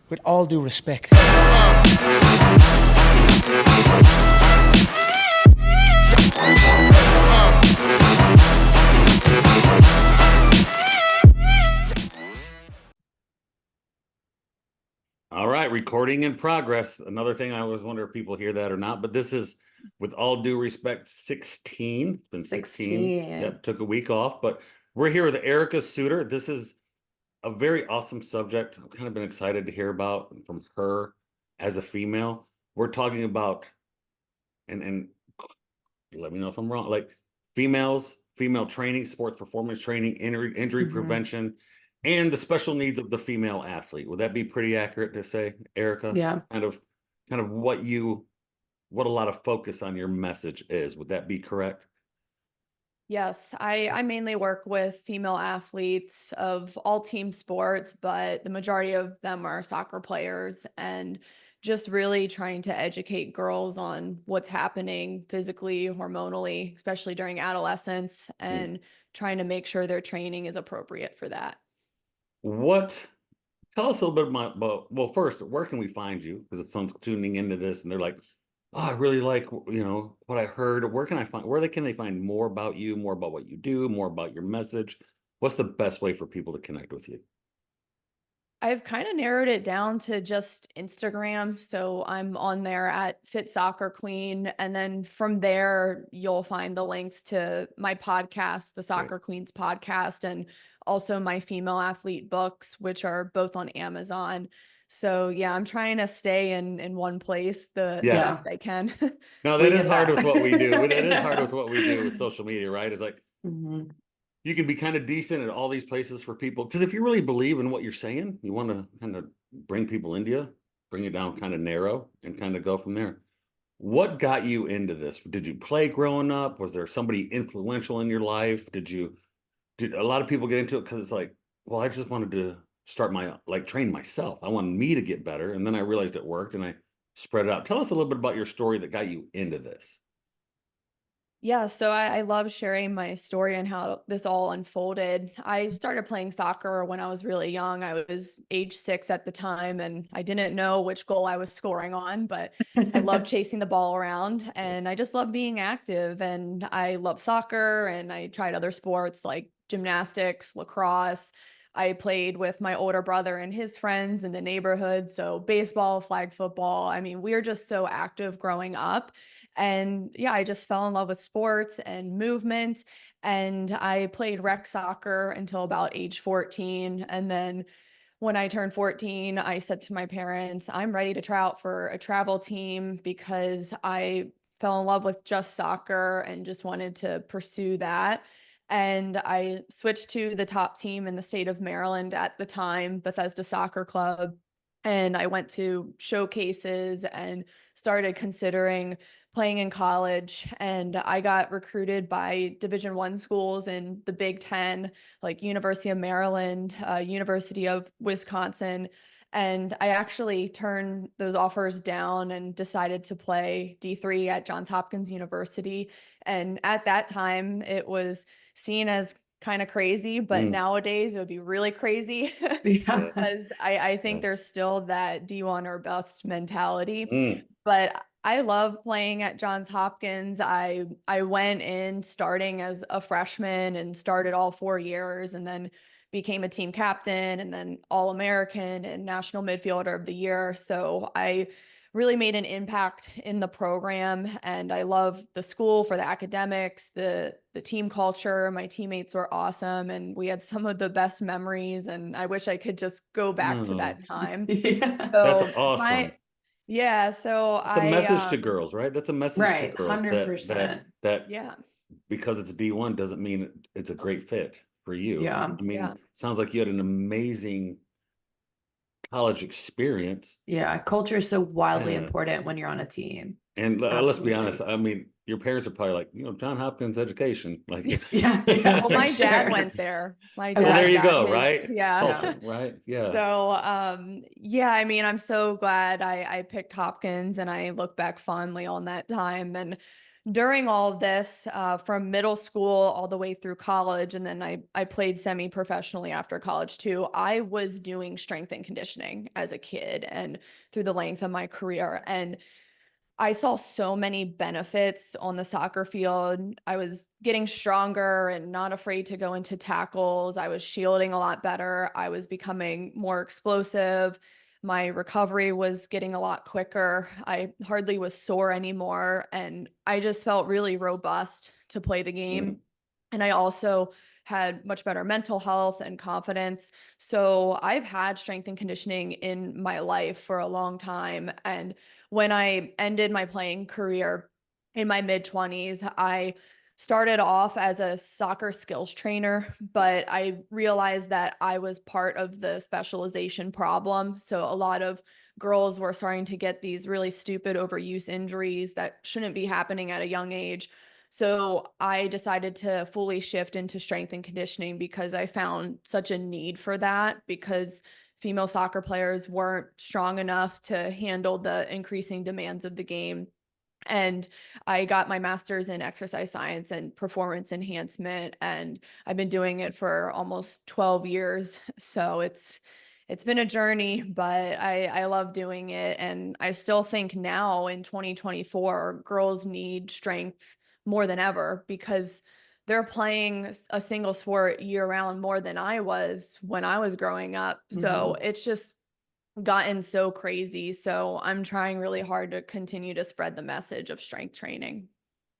with all due respect. All right, recording in progress. Another thing, I always wonder if people hear that or not, but this is, with all due respect, 16. It's been 16. Yep, took a week off, but we're here with Erica Suter. This is a very awesome subject. I've kind of been excited to hear about from her as a female. We're talking about, and let me know if I'm wrong, like female training, sports performance training, injury prevention, and the special needs of the female athlete. Would that be pretty accurate to say, Erica? Yeah. Kind of what a lot of focus on your message is. Would that be correct? Yes, I mainly work with female athletes of all team sports, but the majority of them are soccer players, and just really trying to educate girls on what's happening physically, hormonally, especially during adolescence, and trying to make sure their training is appropriate for that. Tell us a little bit about, well, first, where can we find you? Because if someone's tuning into this and they're like, oh, I really like, what I heard. Where can they find more about you, more about what you do, more about your message? What's the best way for people to connect with you? I've kind of narrowed it down to just Instagram. So I'm on there at Fit Soccer Queen. And then from there, you'll find the links to my podcast, the Soccer Queens podcast, and also my female athlete books, which are both on Amazon. So yeah, I'm trying to stay in one place the best I can. No, that is hard with what we do. That is hard with what we do with social media, right? It's like, you can be kind of decent at all these places for people. Because if you really believe in what you're saying, you want to kind of bring people into you, bring it down kind of narrow and kind of go from there. What got you into this? Did you play growing up? Was there somebody influential in your life? Did a lot of people get into it because it's like, well, I just wanted to start train myself. I wanted me to get better. And then I realized it worked and I spread it out. Tell us a little bit about your story that got you into this. Yeah, so I love sharing my story and how this all unfolded. I started playing soccer when I was really young. I was age 6 at the time, and I didn't know which goal I was scoring on, but I loved chasing the ball around, and I just love being active. And I love soccer, and I tried other sports like gymnastics, lacrosse. I played with my older brother and his friends in the neighborhood. So baseball, flag football. I mean, we were just so active growing up. And yeah, I just fell in love with sports and movement. And I played rec soccer until about age 14. And then when I turned 14, I said to my parents, I'm ready to try out for a travel team because I fell in love with just soccer and just wanted to pursue that. And I switched to the top team in the state of Maryland at the time, Bethesda Soccer Club. And I went to showcases and started considering playing in college, and I got recruited by Division I schools in the Big Ten, like University of Maryland, University of Wisconsin. And I actually turned those offers down and decided to play D3 at Johns Hopkins University. And at that time, it was seen as kind of crazy, but nowadays it would be really crazy because I think there's still that D1 or bust mentality. But I love playing at Johns Hopkins. I went in starting as a freshman and started all 4 years, and then became a team captain and then All-American and National Midfielder of the Year. So I really made an impact in the program, and I love the school for the academics, the team culture. My teammates were awesome, and we had some of the best memories, and I wish I could just go back to that time. That's awesome. So it's a message to girls, right? That's a message to girls 100%. that because it's D1 doesn't mean it's a great fit for you. Yeah. I mean, sounds like you had an amazing college experience. Yeah, culture is so wildly important when you're on a team. And let's be honest, I mean, your parents are probably like, John Hopkins education. Like, well, my dad went there. My dad. Well, there you go, right? Yeah. Right. Yeah. So, I mean, I'm so glad I picked Hopkins, and I look back fondly on that time, and during all of this, from middle school all the way through college, and then I played semi-professionally after college too, I was doing strength and conditioning as a kid and through the length of my career. And I saw so many benefits on the soccer field. I was getting stronger and not afraid to go into tackles. I was shielding a lot better. I was becoming more explosive. My recovery was getting a lot quicker. I hardly was sore anymore. And I just felt really robust to play the game. And I also had much better mental health and confidence. So I've had strength and conditioning in my life for a long time. And when I ended my playing career in my mid 20s, I started off as a soccer skills trainer, but I realized that I was part of the specialization problem. So a lot of girls were starting to get these really stupid overuse injuries that shouldn't be happening at a young age. So I decided to fully shift into strength and conditioning because I found such a need for that, because female soccer players weren't strong enough to handle the increasing demands of the game. And I got my master's in exercise science and performance enhancement, and I've been doing it for almost 12 years. So it's been a journey, but I love doing it. And I still think now in 2024, girls need strength more than ever because they're playing a single sport year round more than I was when I was growing up. So it's just gotten so crazy. So I'm trying really hard to continue to spread the message of strength training.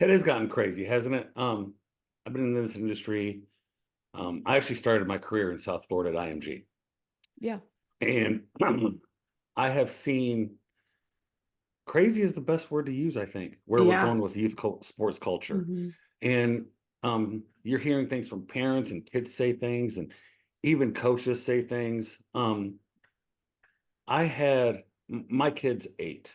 It has gotten crazy, hasn't it? I've been in this industry. I actually started my career in South Florida at IMG. Yeah. And I have seen, crazy is the best word to use, I think, where we're going with youth sports culture. And you're hearing things from parents and kids say things, and even coaches say things. I had my kid's 8,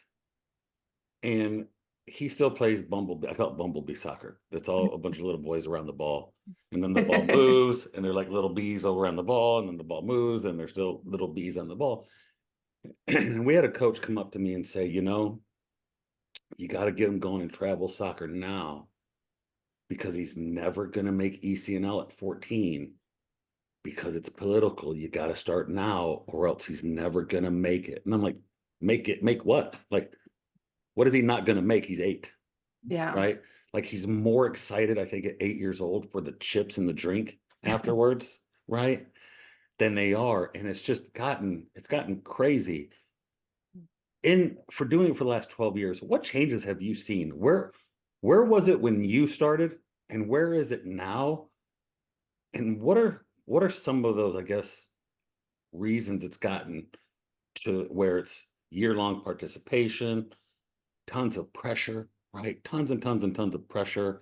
and he still plays Bumblebee. I call it Bumblebee soccer. That's all a bunch of little boys around the ball. And then the ball moves, and they're like little bees all around the ball, and then the ball moves, and there's still little bees on the ball. And we had a coach come up to me and say, you got to get him going in travel soccer now, because he's never going to make ECNL at 14 because it's political. You got to start now or else he's never going to make it. And I'm like, make what? Like, what is he not going to make? He's 8. Yeah. Right. Like, he's more excited, I think, at 8 years old for the chips and the drink afterwards. Right. Than they are. And it's gotten crazy. For doing it for the last 12 years, what changes have you seen? Where was it when you started, and where is it now? And what are some of those, I guess, reasons it's gotten to where it's year-long participation, tons of pressure, right? Tons and tons and tons of pressure,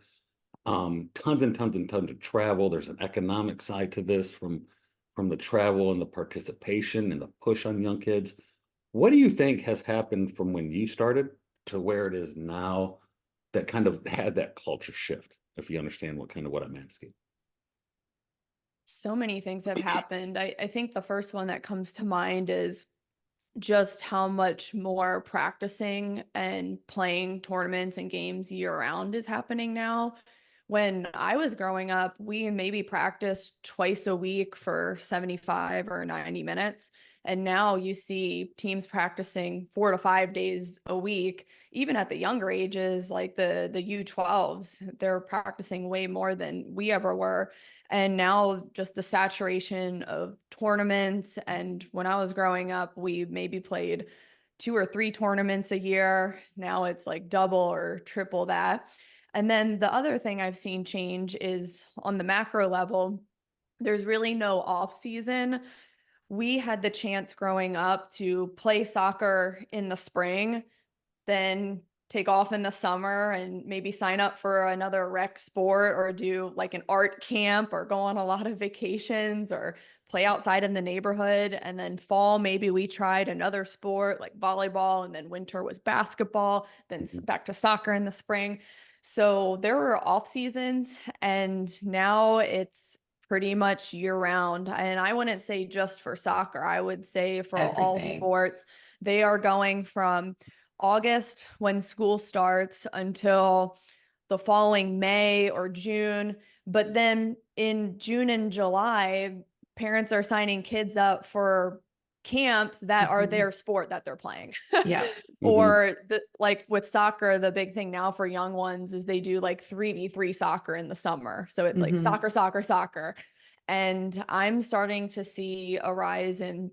tons and tons and tons of travel. There's an economic side to this from the travel and the participation and the push on young kids. What do you think has happened from when you started to where it is now that kind of had that culture shift, if you understand what I'm asking? So many things have happened. I think the first one that comes to mind is just how much more practicing and playing tournaments and games year round is happening now. When I was growing up, we maybe practiced twice a week for 75 or 90 minutes. And now you see teams practicing 4 to 5 days a week, even at the younger ages, like the U12s, they're practicing way more than we ever were. And now just the saturation of tournaments. And when I was growing up, we maybe played 2 or 3 tournaments a year. Now it's like double or triple that. And then the other thing I've seen change is on the macro level, there's really no off season. We had the chance growing up to play soccer in the spring, then take off in the summer and maybe sign up for another rec sport or do like an art camp or go on a lot of vacations or play outside in the neighborhood. And then fall, maybe we tried another sport like volleyball, and then winter was basketball, then back to soccer in the spring. So there were off seasons, and now it's pretty much year round. And I wouldn't say just for soccer, I would say for all Everything. sports. They are going from August when school starts until the following May or June. But then in June and July, parents are signing kids up for camps that are their sport that they're playing. Yeah. Or like with soccer, the big thing now for young ones is they do like 3v3 soccer in the summer. So it's like soccer, soccer, soccer. And I'm starting to see a rise in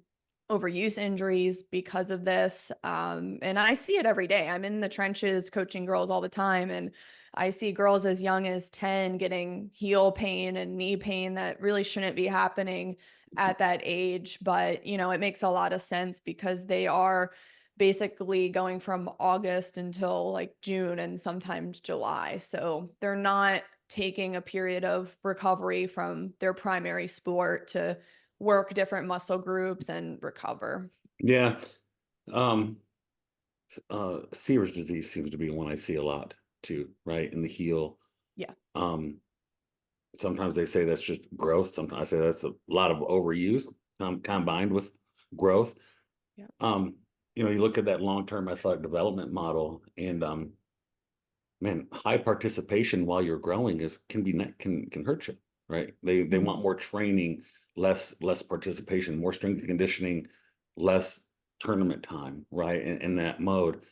overuse injuries because of this. And I see it every day. I'm in the trenches coaching girls all the time. And I see girls as young as 10 getting heel pain and knee pain that really shouldn't be happening at that age. But, you know, it makes a lot of sense because they are basically going from August until like June and sometimes July. So they're not taking a period of recovery from their primary sport to work different muscle groups and recover. Yeah. Sears disease seems to be one I see a lot too, right? In the heel. Yeah. Sometimes they say that's just growth. Sometimes I say that's a lot of overuse combined with growth. Yeah. You know, you look at that long-term athletic development model, and man, high participation while you're growing can hurt you, right? They want more training, less participation, more strength and conditioning, less tournament time, right? In that mode.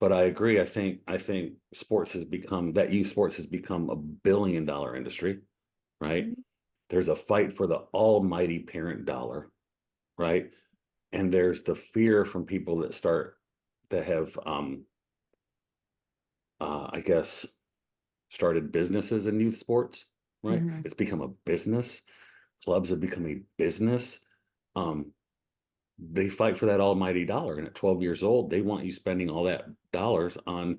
But I agree. I think sports has become that youth sports has become a billion-dollar industry, right? There's a fight for the almighty parent dollar, right? And there's the fear from people that have I guess started businesses in youth sports, right? It's become a business. Clubs have become a business. They fight for that almighty dollar, and at 12 years old, they want you spending all that dollars on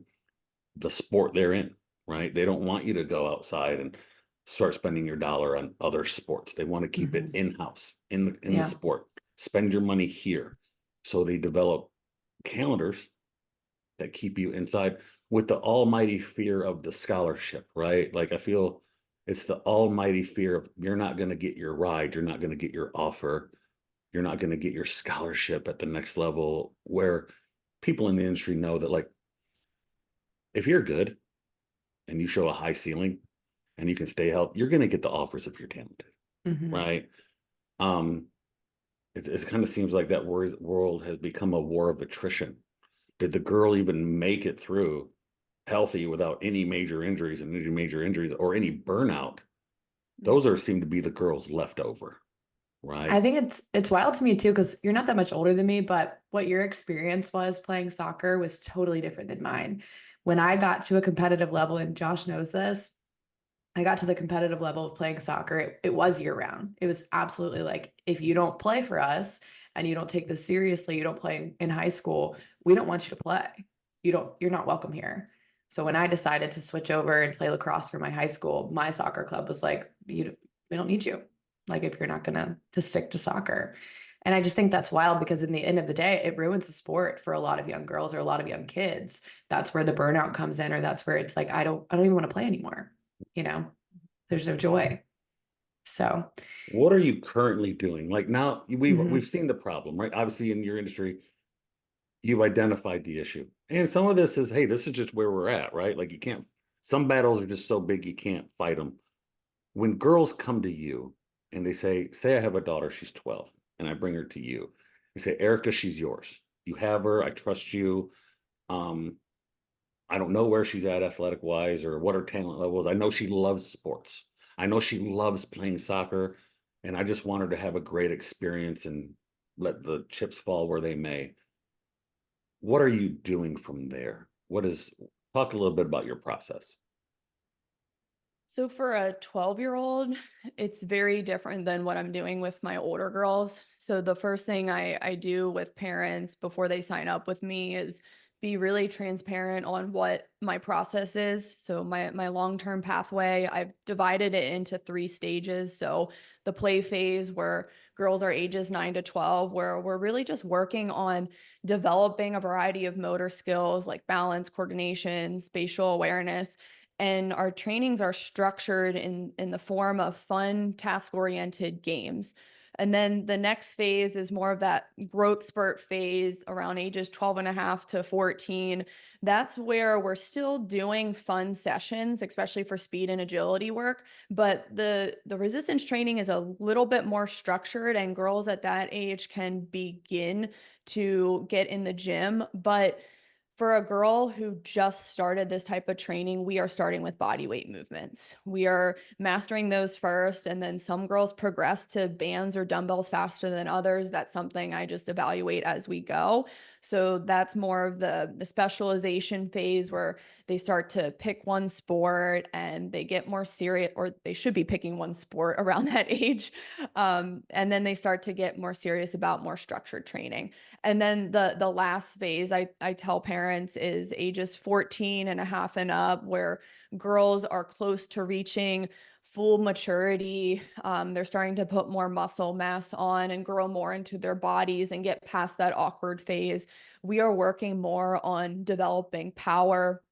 the sport they're in, right? They don't want you to go outside and start spending your dollar on other sports. They want to keep it in-house in the sport. Spend your money here. So they develop calendars that keep you inside with the almighty fear of the scholarship, right? Like I feel it's the almighty fear of you're not going to get your ride, you're not going to get your offer, you're not going to get your scholarship at the next level, where people in the industry know that, like, if you're good and you show a high ceiling and you can stay healthy, you're going to get the offers if you're talented, right? It kind of seems like that world has become a war of attrition. Did the girl even make it through healthy without any major injuries or any burnout? Those seem to be the girls left over, right? I think it's wild to me too, because you're not that much older than me, but what your experience was playing soccer was totally different than mine. When I got to a competitive level, and Josh knows this, I got to the competitive level of playing soccer. It was year round. It was absolutely like, if you don't play for us and you don't take this seriously, you don't play in high school, we don't want you to play. You're not welcome here. So when I decided to switch over and play lacrosse for my high school, my soccer club was like, we don't need you. Like, if you're not going to stick to soccer. And I just think that's wild, because in the end of the day, it ruins the sport for a lot of young girls or a lot of young kids. That's where the burnout comes in, or that's where it's like, I don't even want to play anymore. You know, there's no joy. So what are you currently doing? Like, now we've seen the problem, right? Obviously in your industry, you've identified the issue. And some of this is, hey, this is just where we're at, right? Like, some battles are just so big, you can't fight them. When girls come to you and they say I have a daughter, she's 12, and I bring her to you. You say, Erica, she's yours. You have her. I trust you. I don't know where she's at athletic wise or what her talent level is. I know she loves sports. I know she loves playing soccer, and I just want her to have a great experience and let the chips fall where they may. What are you doing from there? Talk a little bit about your process. So for a 12-year-old, it's very different than what I'm doing with my older girls. So the first thing I do with parents before they sign up with me is be really transparent on what my process is. So my long-term pathway, I've divided it into 3 stages. So the play phase, where girls are ages 9 to 12, where we're really just working on developing a variety of motor skills like balance, coordination, spatial awareness. And our trainings are structured in the form of fun, task-oriented games. And then the next phase is more of that growth spurt phase around ages 12 and a half to 14. That's where we're still doing fun sessions, especially for speed and agility work. But the resistance training is a little bit more structured, and girls at that age can begin to get in the gym. But for a girl who just started this type of training, we are starting with body weight movements. We are mastering those first, and then some girls progress to bands or dumbbells faster than others. That's something I just evaluate as we go. So that's more of the specialization phase where they start to pick one sport and they get more serious, or they should be picking one sport around that age. And then they start to get more serious about more structured training. And then the last phase I tell parents is ages 14 and a half and up, where girls are close to reaching full maturity. They're starting to put more muscle mass on and grow more into their bodies and get past that awkward phase. We are working more on developing power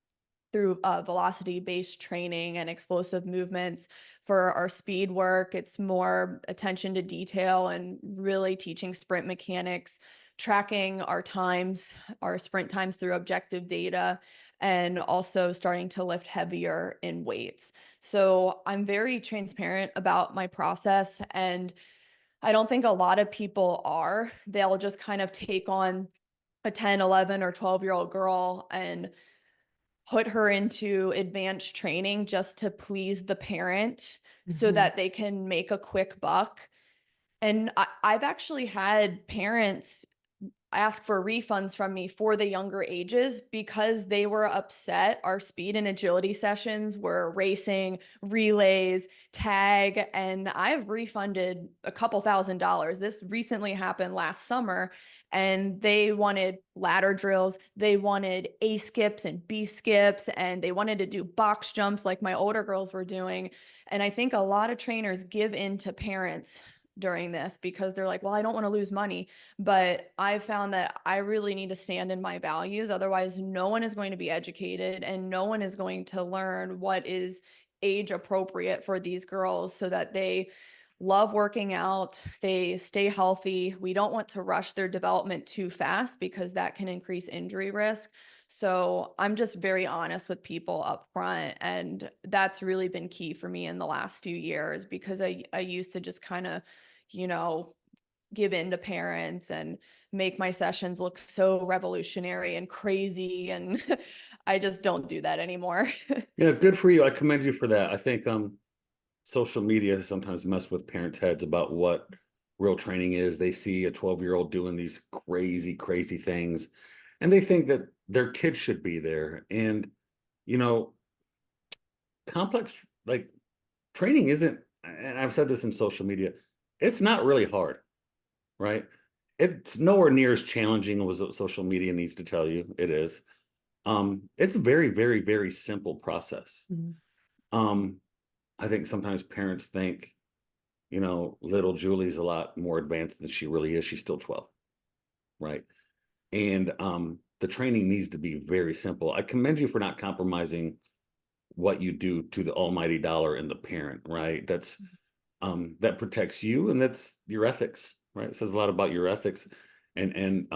through velocity-based training and explosive movements. For our speed work, it's more attention to detail and really teaching sprint mechanics, tracking our times, our sprint times through objective data, and also starting to lift heavier in weights. So I'm very transparent about my process, and I don't think a lot of people are. They'll just kind of take on a 10, 11, or 12-year-old girl and put her into advanced training just to please the parent so that they can make a quick buck. And I've actually had parents ask for refunds from me for the younger ages because they were upset. Our speed and agility sessions were racing, relays, tag, and I've refunded a couple $1,000s. This recently happened last summer, and they wanted ladder drills. They wanted A skips and B skips, and they wanted to do box jumps like my older girls were doing. And I think a lot of trainers give in to parents during this because they're like, well, I don't want to lose money. But I found that I really need to stand in my values. Otherwise, no one is going to be educated and no one is going to learn what is age appropriate for these girls so that they love working out, they stay healthy. We don't want to rush their development too fast because that can increase injury risk. So I'm just very honest with people up front. And that's really been key for me in the last few years because I used to just kind of, give in to parents and make my sessions look so revolutionary and crazy. And I just don't do that anymore. Yeah, good for you. I commend you for that. I think social media has sometimes messed with parents' heads about what real training is. They see a 12-year-old doing these crazy, crazy things, and they think that their kids should be there. And, complex, like, training isn't, and I've said this in social media, it's not really hard, right? It's nowhere near as challenging as what social media needs to tell you it is. It's a very, very, very simple process. I think sometimes parents think, little Julie's a lot more advanced than she really is. She's still 12, right? And the training needs to be very simple. I commend you for not compromising what you do to the almighty dollar and the parent, right? That's that protects you, and that's your ethics, right? It says a lot about your ethics and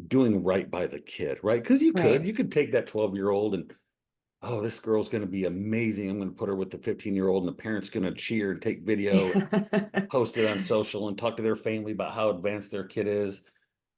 doing right by the kid, right? Because you could take that 12-year-old and, oh, this girl's going to be amazing. I'm going to put her with the 15-year-old, and the parent's going to cheer and take video, and post it on social, and talk to their family about how advanced their kid is.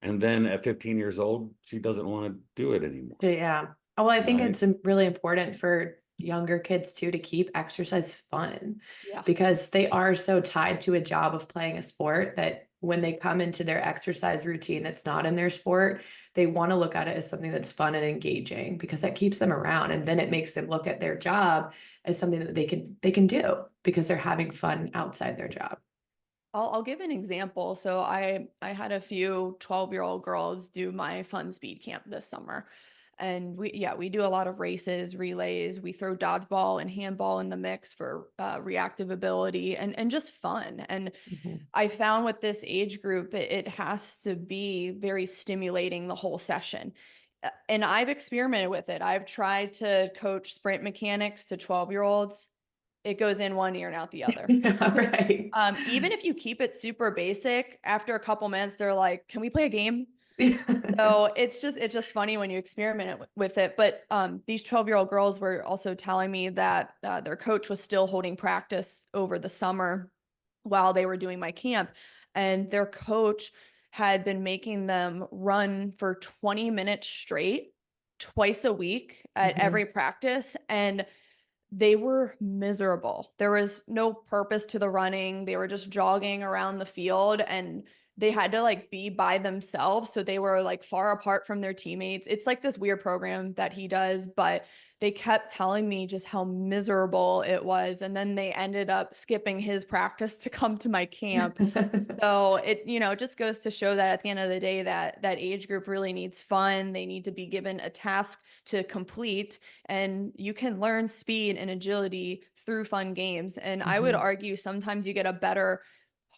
And then at 15 years old, she doesn't want to do it anymore. Yeah. Well, I think Right. it's really important for younger kids too to keep exercise fun Yeah. because they are so tied to a job of playing a sport that when they come into their exercise routine that's not in their sport, they want to look at it as something that's fun and engaging because that keeps them around, and then it makes them look at their job as something that they can do because they're having fun outside their job. I'll give an example. So I had a few 12-year-old girls do my fun speed camp this summer. And we do a lot of races, relays. We throw dodgeball and handball in the mix for reactive ability and just fun. And I found with this age group, it has to be very stimulating the whole session. And I've experimented with it. I've tried to coach sprint mechanics to 12-year-olds. it goes in one ear and out the other. Yeah, right. Even if you keep it super basic, after a couple minutes, they're like, can we play a game? Yeah. So it's just funny when you experiment with it. But these 12-year-old girls were also telling me that their coach was still holding practice over the summer while they were doing my camp. And their coach had been making them run for 20 minutes straight twice a week at every practice. And they were miserable. There was no purpose to the running. They were just jogging around the field, and they had to like be by themselves. So they were like far apart from their teammates. It's like this weird program that he does, but they kept telling me just how miserable it was. And then they ended up skipping his practice to come to my camp. So it, just goes to show that at the end of the day, that age group really needs fun. They need to be given a task to complete, and you can learn speed and agility through fun games. And I would argue sometimes you get a better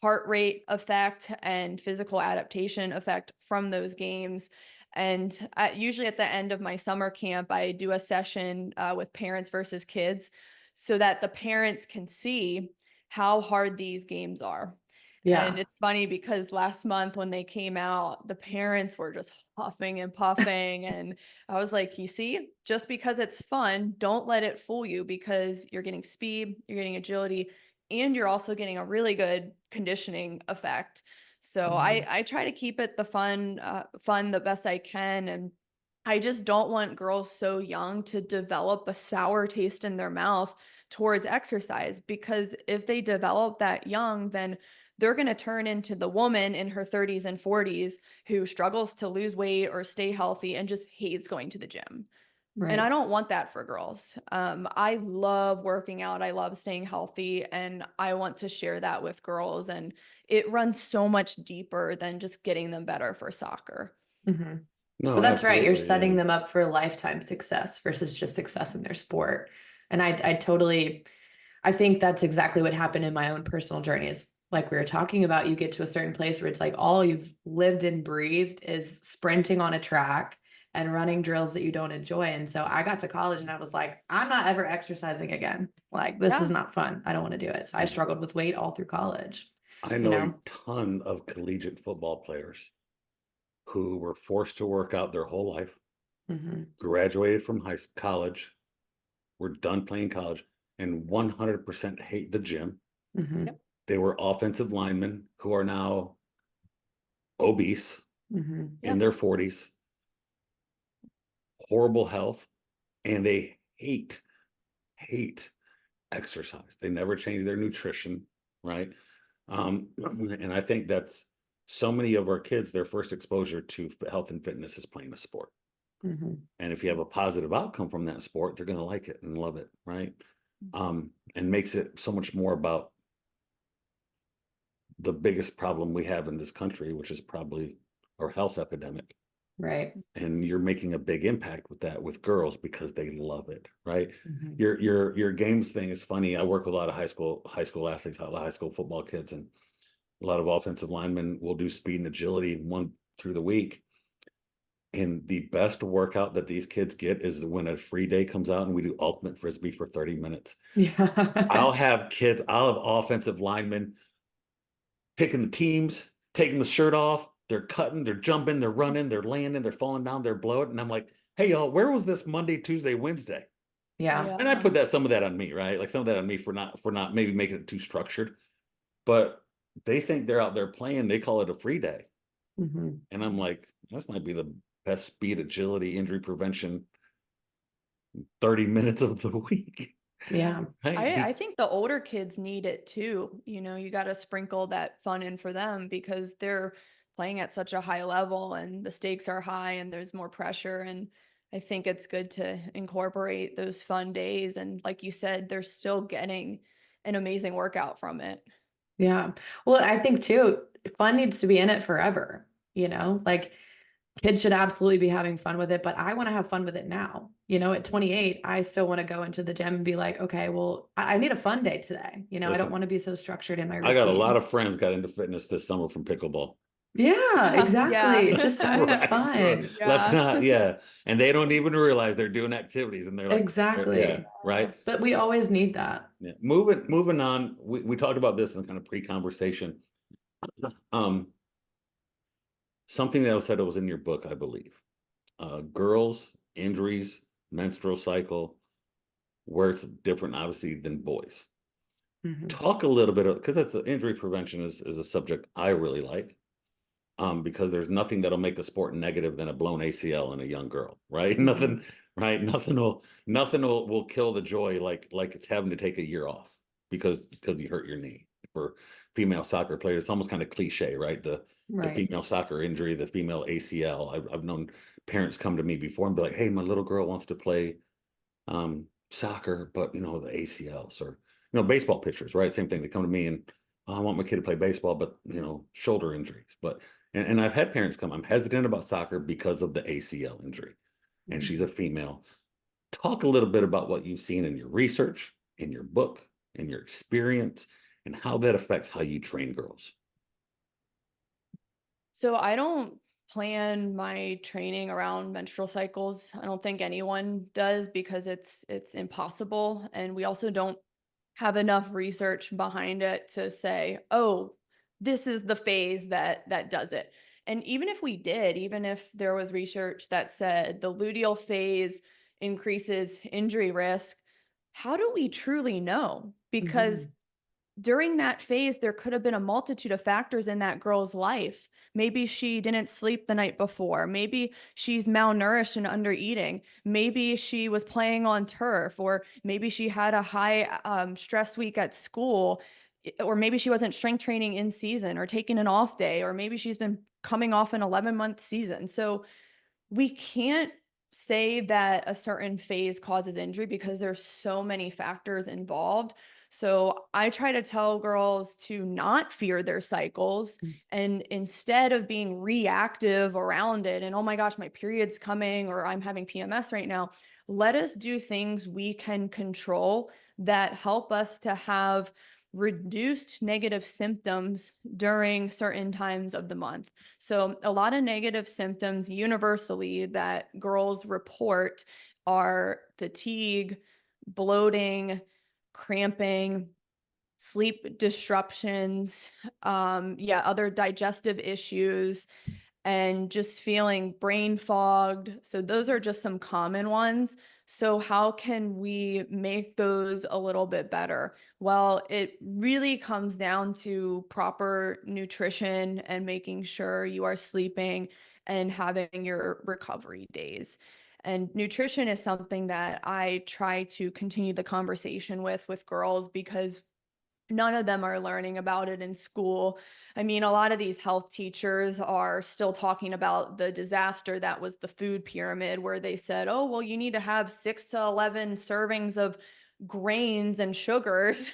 heart rate effect and physical adaptation effect from those games. And usually at the end of my summer camp, I do a session with parents versus kids so that the parents can see how hard these games are. Yeah. And it's funny because last month when they came out, the parents were just huffing and puffing. And I was like, you see, just because it's fun, don't let it fool you, because you're getting speed, you're getting agility, and you're also getting a really good conditioning effect. So I try to keep it the fun the best I can. And I just don't want girls so young to develop a sour taste in their mouth towards exercise, because if they develop that young, then they're going to turn into the woman in her 30s and 40s who struggles to lose weight or stay healthy and just hates going to the gym. And I Right. don't want that for girls. I love working out. I love staying healthy, and I want to share that with girls. And it runs so much deeper than just getting them better for soccer. No, No, well, that's right. You're absolutely, setting yeah. them up for lifetime success versus just success in their sport. And I totally, I think that's exactly what happened in my own personal journey. Is like we were talking about, you get to a certain place where it's like all you've lived and breathed is sprinting on a track and running drills that you don't enjoy. And so I got to college and I was like, I'm not ever exercising again. Like, this is Yeah. not fun. I don't want to do it. So I struggled with weight all through college. I know a ton of collegiate football players who were forced to work out their whole life, graduated from college, were done playing college, and 100% hate the gym. Yep. They were offensive linemen who are now obese in their 40s, horrible health, and they hate exercise. They never change their nutrition, right? And I think that's so many of our kids, their first exposure to health and fitness is playing a sport. And if you have a positive outcome from that sport, they're going to like it and love it, right? And makes it so much more about the biggest problem we have in this country, which is probably our health epidemic. Right. And you're making a big impact with that with girls because they love it, right? Your games thing is funny. I work with a lot of high school athletes, a lot of high school football kids, and a lot of offensive linemen will do speed and agility one through the week. And the best workout that these kids get is when a free day comes out and we do ultimate frisbee for 30 minutes. Yeah. I'll have offensive linemen picking the teams, taking the shirt off. They're cutting, they're jumping, they're running, they're landing, they're falling down, they're blowing. And I'm like, hey, y'all, where was this Monday, Tuesday, Wednesday? Yeah. And I put some of that on me, right? Like some of that on me for not maybe making it too structured. But they think they're out there playing. They call it a free day. And I'm like, this might be the best speed, agility, injury prevention 30 minutes of the week. Yeah. Right? I think the older kids need it too. You got to sprinkle that fun in for them because they're playing at such a high level and the stakes are high and there's more pressure. And I think it's good to incorporate those fun days. And like you said, they're still getting an amazing workout from it. Yeah. Well, I think too, fun needs to be in it forever, like kids should absolutely be having fun with it, but I want to have fun with it now. At 28, I still want to go into the gym and be like, okay, well, I need a fun day today. I Listen, don't want to be so structured in my routine. I got a lot of friends got into fitness this summer from pickleball. Yeah, exactly. Just having Right. So fun. let's Yeah. not, yeah. And they don't even realize they're doing activities and they're like, yeah, Exactly. right. But we always need that. Yeah. Moving on. We talked about this in the kind of pre-conversation. Um, something that was said, it was in your book, I believe. Girls, injuries, menstrual cycle, where it's different, obviously, than boys. Mhm. Talk a little bit of, because that's injury prevention is a subject I really like. Because there's nothing that'll make a sport negative than a blown ACL in a young girl, right? Mhm. Nothing, right? Nothing will kill the joy like it's having to take a year off because you hurt your knee. For female soccer players, it's almost kind of cliche, right? The Right. female soccer injury, the female ACL. I've known parents come to me before and be like, "Hey, my little girl wants to play soccer, but the ACLs, or baseball pitchers, right? Same thing. They come to me and, "Oh, I want my kid to play baseball, but shoulder injuries." But and I've had parents come, "I'm hesitant about soccer because of the ACL injury," and she's a female. Talk a little bit about what you've seen in your research, in your book, in your experience, and how that affects how you train girls. So I don't plan my training around menstrual cycles. I don't think anyone does because it's impossible, and we also don't have enough research behind it to say, "Oh, this is the phase that does it." And even if we did, even if there was research that said the luteal phase increases injury risk, how do we truly know? Because Mhm. during that phase, there could have been a multitude of factors in that girl's life. Maybe she didn't sleep the night before. Maybe she's malnourished and under eating. Maybe she was playing on turf, or maybe she had a high stress week at school, or maybe she wasn't strength training in season or taking an off day, or maybe she's been coming off an 11-month season. So we can't say that a certain phase causes injury because there's so many factors involved. So I try to tell girls to not fear their cycles, Mm. and instead of being reactive around it and, oh my gosh, my period's coming or I'm having PMS right now, let us do things we can control that help us to have reduced negative symptoms during certain times of the month. So, a lot of negative symptoms universally that girls report are fatigue, bloating, cramping, sleep disruptions, other digestive issues, and just feeling brain fogged. So those are just some common ones. So how can we make those a little bit better? Well, it really comes down to proper nutrition and making sure you are sleeping and having your recovery days. And nutrition is something that I try to continue the conversation with girls because none of them are learning about it in school. I mean, a lot of these health teachers are still talking about the disaster that was the food pyramid, where they said, "Oh, well, you need to have 6 to 11 servings of grains and sugars."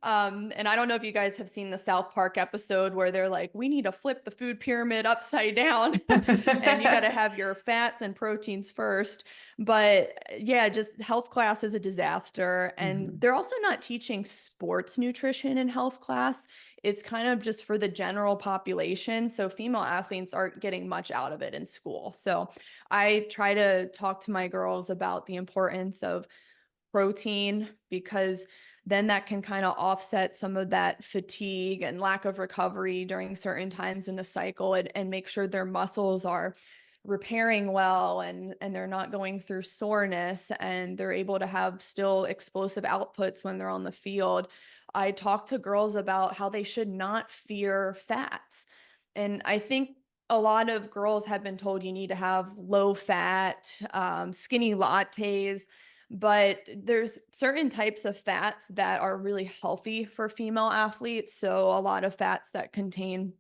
And I don't know if you guys have seen the South Park episode where they're like, "We need to flip the food pyramid upside down and you got to have your fats and proteins first." But yeah, just health class is a disaster. And Mhm. they're also not teaching sports nutrition in health class. It's kind of just for the general population. So female athletes aren't getting much out of it in school. So I try to talk to my girls about the importance of protein, because then that can kind of offset some of that fatigue and lack of recovery during certain times in the cycle, and make sure their muscles are repairing well, and they're not going through soreness, and they're able to have still explosive outputs when they're on the field. I talk to girls about how they should not fear fats. And I think a lot of girls have been told you need to have low fat, skinny lattes, but there's certain types of fats that are really healthy for female athletes. So a lot of fats that contain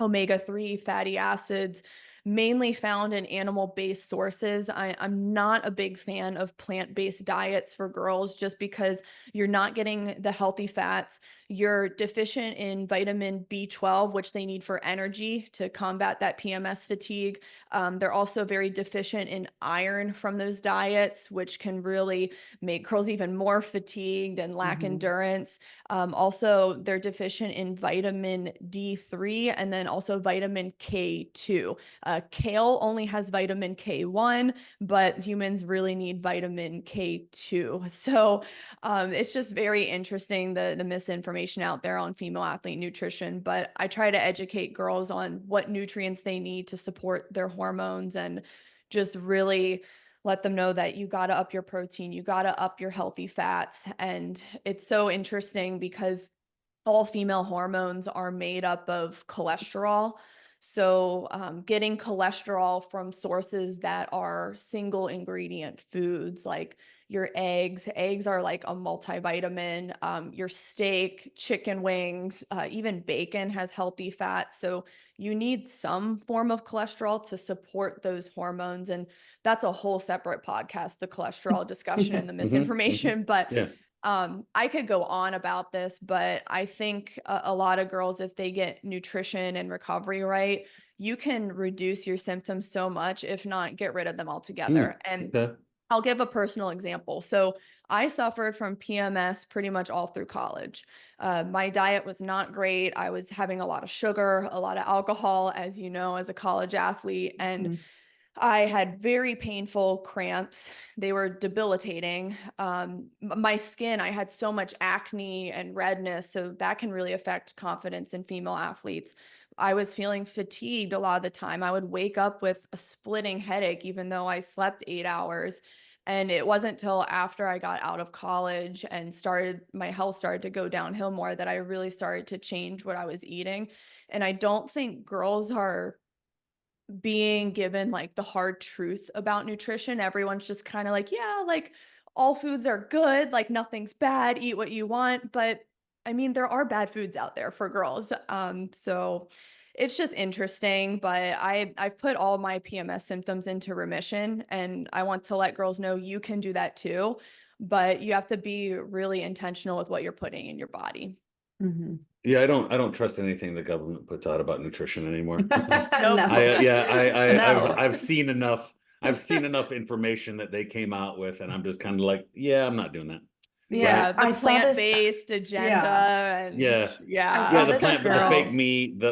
omega-3 fatty acids, mainly found in animal-based sources. I'm not a big fan of plant-based diets for girls just because you're not getting the healthy fats. you're deficient in vitamin B12, which they need for energy to combat that PMS fatigue. They're also very deficient in iron from those diets, which can really make girls even more fatigued and lack endurance. Also, they're deficient in vitamin D3 and then also vitamin K2. Kale only has vitamin K1, but humans really need vitamin K2. So it's just very interesting, the misinformation out there on female athlete nutrition. But I try to educate girls on what nutrients they need to support their hormones and just really let them know that you got to up your protein, you got to up your healthy fats. And it's so interesting because all female hormones are made up of cholesterol. So getting cholesterol from sources that are single ingredient foods, like your eggs are like a multivitamin, your steak, chicken wings, even bacon has healthy fats. So you need some form of cholesterol to support those hormones. And that's a whole separate podcast, the cholesterol discussion and the misinformation. But Yeah. I could go on about this, but I think a lot of girls, if they get nutrition and recovery right, you can reduce your symptoms so much, if not get rid of them altogether. And Okay. I'll give a personal example. So I suffered from PMS pretty much all through college. My diet was not great. I was having a lot of sugar, a lot of alcohol, as you know, as a college athlete. And I had very painful cramps. They were debilitating. My skin, I had so much acne and redness, so that can really affect confidence in female athletes. I was feeling fatigued a lot of the time. I would wake up with a splitting headache, even though I slept 8 hours. And it wasn't till after I got out of college and my health started to go downhill more that I really started to change what I was eating. And I don't think girls are being given like the hard truth about nutrition. Everyone's just kind of like, yeah, like all foods are good, like nothing's bad, eat what you want. But I mean, there are bad foods out there for girls. So it's just interesting, but I've put all my PMS symptoms into remission, and I want to let girls know you can do that too, but you have to be really intentional with what you're putting in your body. Yeah, I don't trust anything the government puts out about nutrition anymore. Nope. No. I've seen enough. I've seen enough information that they came out with, and I'm just kind of like, yeah, I'm not doing that. Yeah, I the saw this. plant-based agenda and Yeah. I yeah. saw The this plant, the girl. fake meat, Yeah.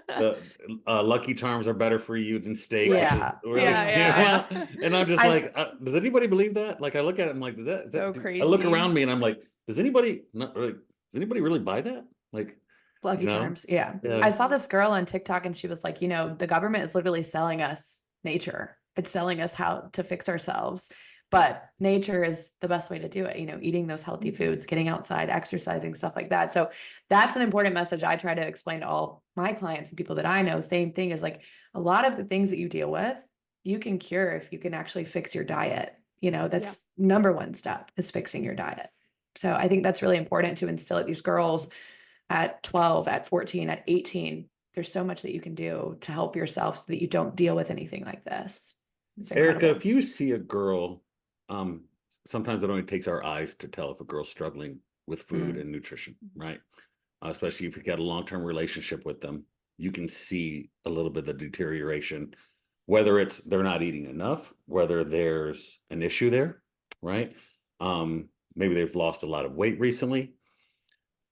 the Lucky Charms are better for you than steak. Yeah. Yeah. And I'm just I like, does anybody believe that? Like, I look at it, I'm like, is that So I look crazy. around me and I'm like, does anybody really buy that? Like, Lucky Charms. Yeah. Yeah. I saw this girl on TikTok and she was like, the government is literally selling us nature. It's selling us how to fix ourselves. But nature is the best way to do it, eating those healthy foods, getting outside, exercising, stuff like that. So that's an important message I try to explain to all my clients and people that I know. Same thing is like a lot of the things that you deal with, you can cure if you can actually fix your diet. That's number one step is fixing your diet. So I think that's really important to instill at these girls at 12, at 14, at 18. There's so much that you can do to help yourself so that you don't deal with anything like this. Erica, if you see a girl, sometimes it only takes our eyes to tell if a girl's struggling with food and nutrition, right? Especially if you've got a long-term relationship with them, you can see a little bit of the deterioration, whether it's they're not eating enough, whether there's an issue there, right? Maybe they've lost a lot of weight recently.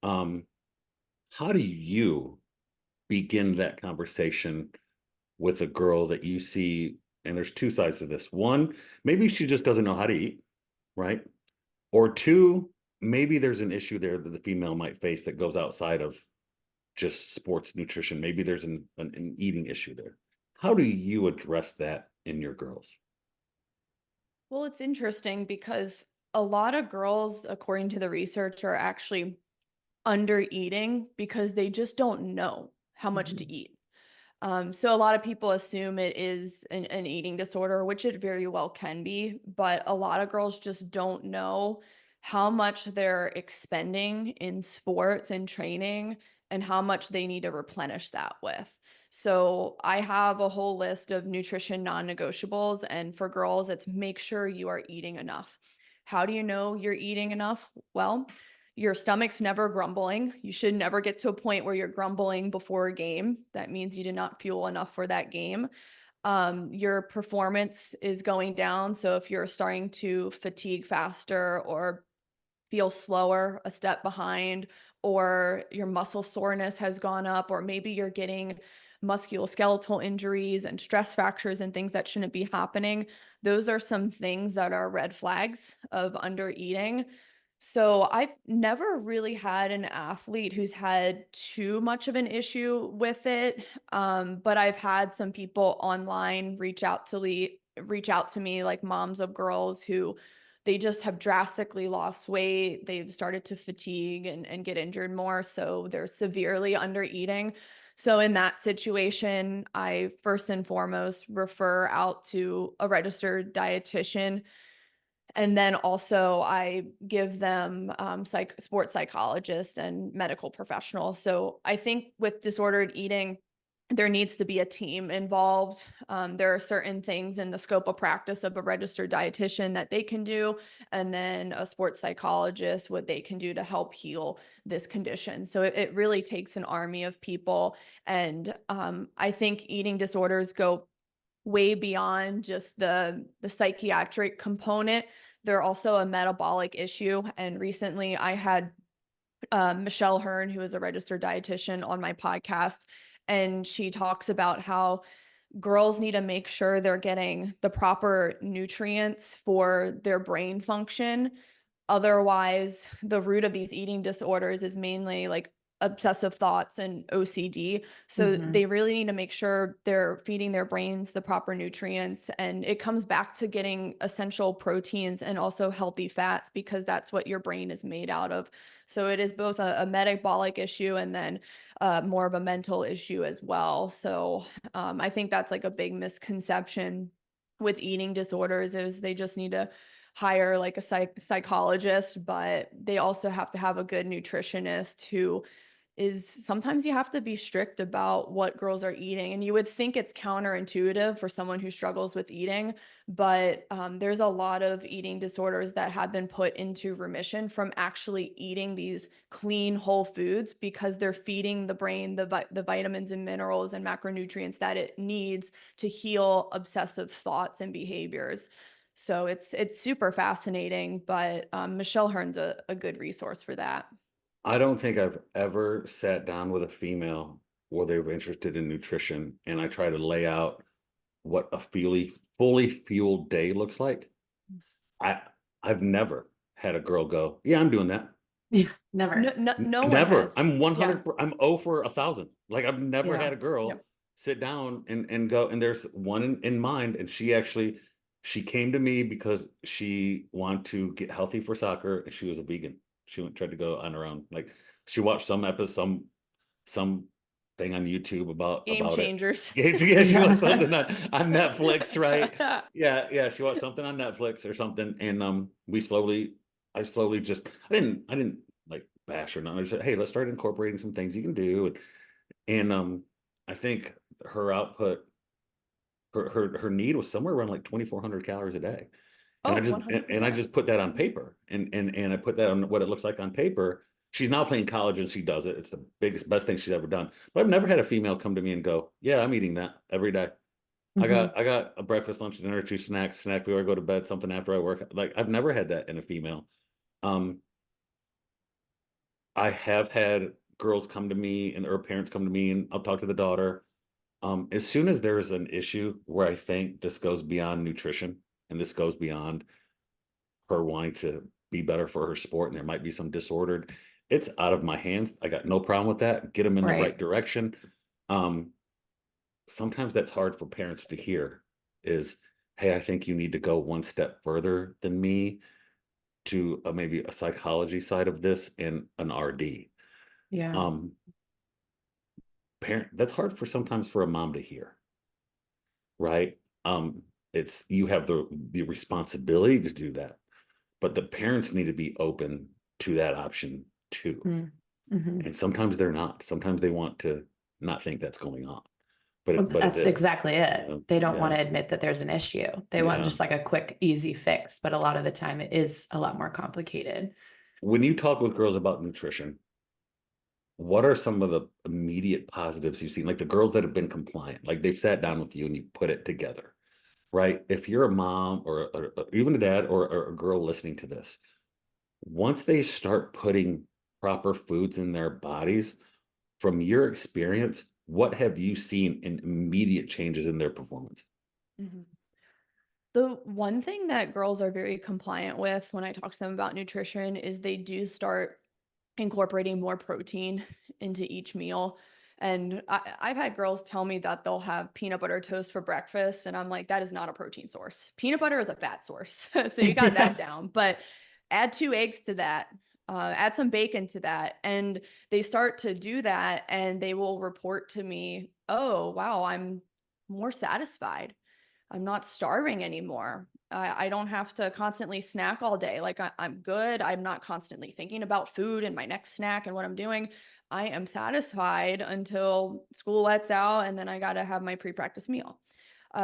How do you begin that conversation with a girl that you see? And there's two sides to this. One, maybe she just doesn't know how to eat, right? Or two, maybe there's an issue there that the female might face that goes outside of just sports nutrition. Maybe there's an eating issue there. How do you address that in your girls? Well, it's interesting because a lot of girls, according to the research, are actually under eating because they just don't know how much to eat. So a lot of people assume it is an eating disorder, which it very well can be, but a lot of girls just don't know how much they're expending in sports and training and how much they need to replenish that with. So I have a whole list of nutrition non-negotiables, and for girls, it's make sure you are eating enough. How do you know you're eating enough? Well, Your stomach's never grumbling. You should never get to a point where you're grumbling before a game. That means you did not fuel enough for that game. Your performance is going down. So if you're starting to fatigue faster or feel slower, a step behind, or your muscle soreness has gone up, or maybe you're getting musculoskeletal injuries and stress fractures and things that shouldn't be happening. Those are some things that are red flags of under eating. So I've never really had an athlete who's had too much of an issue with it. But I've had some people online reach out to me, like moms of girls who they just have drastically lost weight. They've started to fatigue and get injured more. So they're severely under eating. So in that situation, I first and foremost refer out to a registered dietitian. And then also I give them sports psychologists and medical professionals. So I think with disordered eating, there needs to be a team involved. There are certain things in the scope of practice of a registered dietitian that they can do, and then a sports psychologist, what they can do to help heal this condition. So it really takes an army of people. And I think eating disorders go way beyond just the psychiatric component. They're also a metabolic issue. And recently I had Michelle Hearn, who is a registered dietitian, on my podcast, and she talks about how girls need to make sure they're getting the proper nutrients for their brain function. Otherwise, the root of these eating disorders is mainly like obsessive thoughts and OCD. So they really need to make sure they're feeding their brains the proper nutrients. And it comes back to getting essential proteins and also healthy fats, because that's what your brain is made out of. So it is both a metabolic issue and then more of a mental issue as well. So I think that's like a big misconception with eating disorders, is they just need to hire like a psychologist, but they also have to have a good nutritionist who is, sometimes you have to be strict about what girls are eating. And you would think it's counterintuitive for someone who struggles with eating, but there's a lot of eating disorders that have been put into remission from actually eating these clean whole foods, because they're feeding the brain the vitamins and minerals and macronutrients that it needs to heal obsessive thoughts and behaviors. So it's super fascinating, but Michelle Hearn's a good resource for that. I don't think I've ever sat down with a female where they were interested in nutrition and I try to lay out what a fully fueled day looks like. I've never had a girl go, yeah, I'm doing that. Yeah, never. No one Never. has. I'm 100. I'm 0 for 1,000. Like I've never had a girl Yep. sit down and go, and there's one in mind. And she came to me because she wanted to get healthy for soccer and she was a vegan. She tried to go on her own. Like she watched some episode, some thing on YouTube about Game changers. Yeah, she watched something on Netflix, right? Yeah. She watched something on Netflix or something, and I slowly just I didn't like bash her. Nothing. I just said, hey, let's start incorporating some things you can do, and I think her output, her need was somewhere around like 2,400 calories a day. And I just put that on paper, and I put that on what it looks like on paper. She's now playing college and she does it. It's the best thing she's ever done. But I've never had a female come to me and go, yeah, I'm eating that every day. I got a breakfast, lunch, dinner, 2 snacks, snack before I go to bed, something after I work. Like I've never had that in a female. I have had girls come to me and their parents come to me, and I'll talk to the daughter. As soon as there is an issue where I think this goes beyond nutrition, and this goes beyond her wanting to be better for her sport, and there might be some disordered, it's out of my hands. I got no problem with that. Get them in the right direction. Sometimes that's hard for parents to hear is, hey, I think you need to go one step further than me to maybe a psychology side of this and an RD. Yeah. That's hard sometimes for a mom to hear, right? It's, you have the responsibility to do that, but the parents need to be open to that option too. And sometimes they're not. Sometimes they want to not think that's going on. But that's exactly it. They don't want to admit that there's an issue. They want just like a quick, easy fix. But a lot of the time it is a lot more complicated. when you talk with girls about nutrition, what are some of the immediate positives you've seen? Like the girls that have been compliant, like they've sat down with you and you put it together, right? If you're a mom or even a dad or a girl listening to this, once they start putting proper foods in their bodies, from your experience, what have you seen in immediate changes in their performance? Mhm. The one thing that girls are very compliant with when I talk to them about nutrition is they do start incorporating more protein into each meal. And I've had girls tell me that they'll have peanut butter toast for breakfast. And I'm like, that is not a protein source. Peanut butter is a fat source. So you got that down. But add 2 eggs to that, add some bacon to that. And they start to do that and they will report to me, oh, wow, I'm more satisfied. I'm not starving anymore. I don't have to constantly snack all day. Like I'm good. I'm not constantly thinking about food and my next snack and what I'm doing. I am satisfied until school lets out, and then I got to have my pre-practice meal.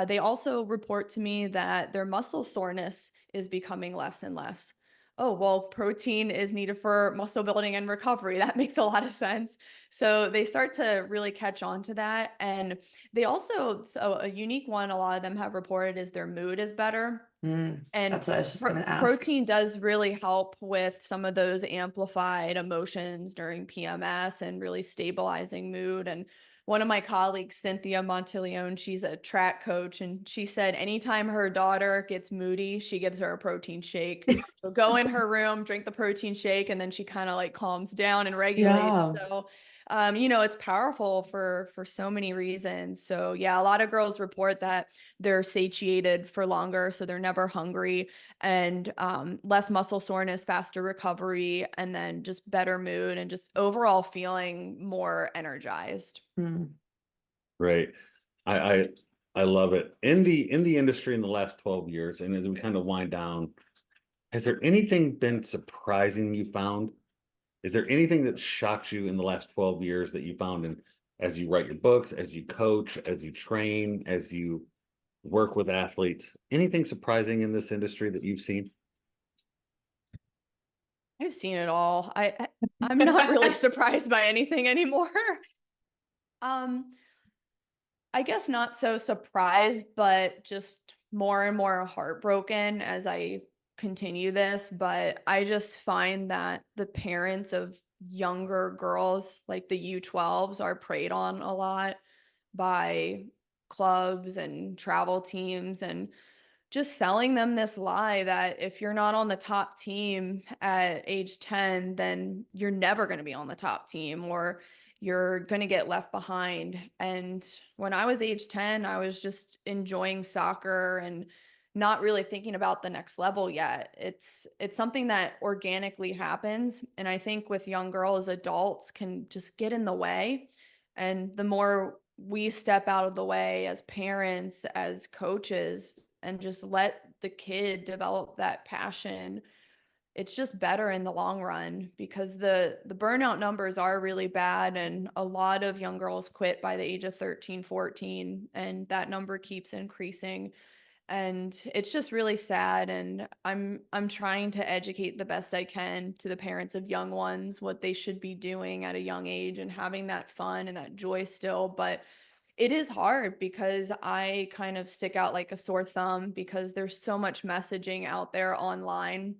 They also report to me that their muscle soreness is becoming less and less. Oh, well, protein is needed for muscle building and recovery. That makes a lot of sense. So they start to really catch on to that. And they also, so a unique one a lot of them have reported is their mood is better. And That's what I was just going to ask. protein does really help with some of those amplified emotions during PMS and really stabilizing mood. And one of my colleagues, Cynthia Monteleone, she's a track coach, and she said anytime her daughter gets moody, she gives her a protein shake. She'll go in her room, drink the protein shake, and then she kind of like calms down and regulates. Yeah. So it's powerful for so many reasons. So yeah, a lot of girls report that they're satiated for longer, so they're never hungry, and less muscle soreness, faster recovery, and then just better mood and just overall feeling more energized. Right. I I love it. In the industry in the last 12 years, and as we kind of wind down, has there anything been surprising you found? Is there anything that shocked you in the last 12 years that you found in as you write your books, as you coach, as you train, as you work with athletes? Anything surprising in this industry that you've seen? I've seen it all. I'm not really surprised by anything anymore. Um, I guess not so surprised, but just more and more heartbroken as I continue this. But I just find that the parents of younger girls, like the U12s, are preyed on a lot by clubs and travel teams, and just selling them this lie that if you're not on the top team at age 10, then you're never going to be on the top team, or you're going to get left behind. And when I was age 10, I was just enjoying soccer and not really thinking about the next level yet. It's something that organically happens, and I think with young girls, adults can just get in the way. And the more we step out of the way as parents, as coaches, and just let the kid develop that passion, it's just better in the long run, because the burnout numbers are really bad, and a lot of young girls quit by the age of 13, 14, and that number keeps increasing. And it's just really sad, and I'm trying to educate the best I can to the parents of young ones what they should be doing at a young age and having that fun and that joy still. But it is hard because I kind of stick out like a sore thumb, because there's so much messaging out there online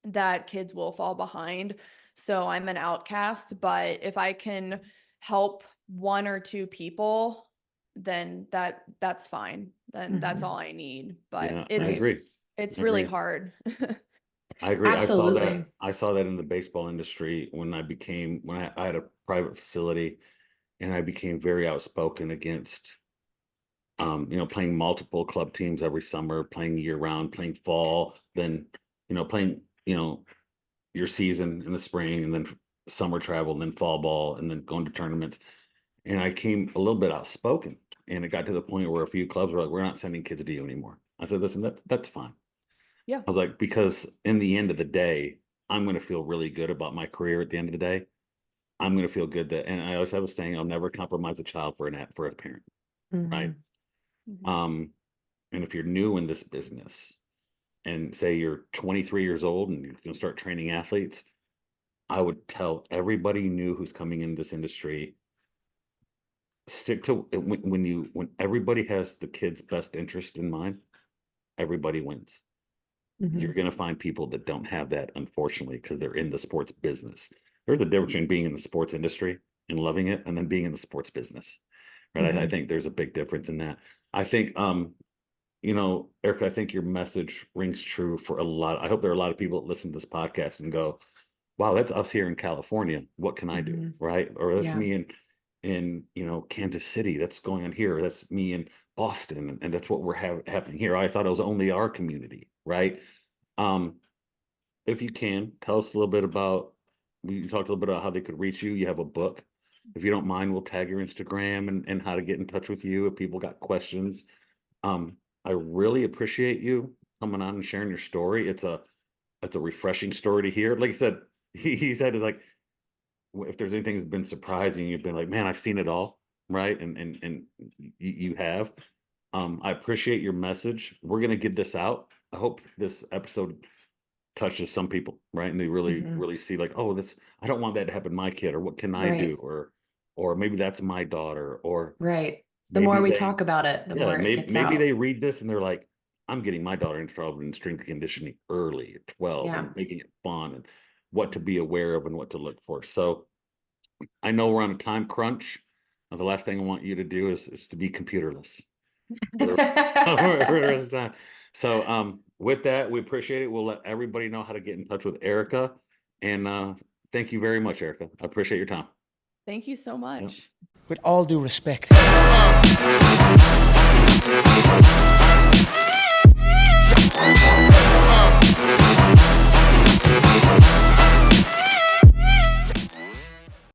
that kids will fall behind. So I'm an outcast, but if I can help one or two people, then that's fine. Then that's all I need. But Yeah, I it's agree. it's I really agree. hard. I agree. Absolutely. I saw that in the baseball industry when I had a private facility and I became very outspoken against playing multiple club teams every summer, playing year round, playing fall, then playing, your season in the spring and then summer travel and then fall ball and then going to tournaments. And I came a little bit outspoken, and it got to the point where a few clubs were like, we're not sending kids to you anymore. I said, listen, that's fine. Yeah. I was like, because in the end of the day, I'm going to feel really good about my career at the end of the day. I'm going to feel good and I always have a saying, I'll never compromise a child for a parent. Right. Mhm. And if you're new in this business and say you're 23 years old and you're going to start training athletes, I would tell everybody new who's coming in this industry, stick to when everybody has the kid's best interest in mind, everybody wins. You're going to find people that don't have that, unfortunately, because they're in the sports business. There's a difference between being in the sports industry and loving it and then being in the sports business, right? I think there's a big difference in that. I think, you know, Erica, I think your message rings true for a lot. I hope there are a lot of people that listen to this podcast and go, wow, that's us here in California. What can I do? Right. Or that's me in, you know, Kansas City. That's going on here. That's me in Boston. And that's what we're happening here. I thought it was only our community. Right. If you can tell us a little bit about, we talked a little bit about how they could reach you. You have a book. If you don't mind, we'll tag your Instagram and how to get in touch with you if people got questions. I really appreciate you coming on and sharing your story. It's a refreshing story to hear. Like I said, he said, it's like, if there's anything that's been surprising, you've been like, man, I've seen it all, right? And you have. I appreciate your message. We're gonna get this out. I hope this episode touches some people, right? And they really see like, oh, this, I don't want that to happen to my kid, or what can I do, or maybe that's my daughter, or the more we talk about it, the more it gets maybe out. they read this and they're like, I'm getting my daughter involved in strength conditioning early at 12 and making it fun and what to be aware of and what to look for. So I know we're on a time crunch. The last thing I want you to do is to be computerless for the rest of the time. So with that, we appreciate it. We'll let everybody know how to get in touch with Erica. And thank you very much, Erica. I appreciate your time. Thank you so much. With all due respect.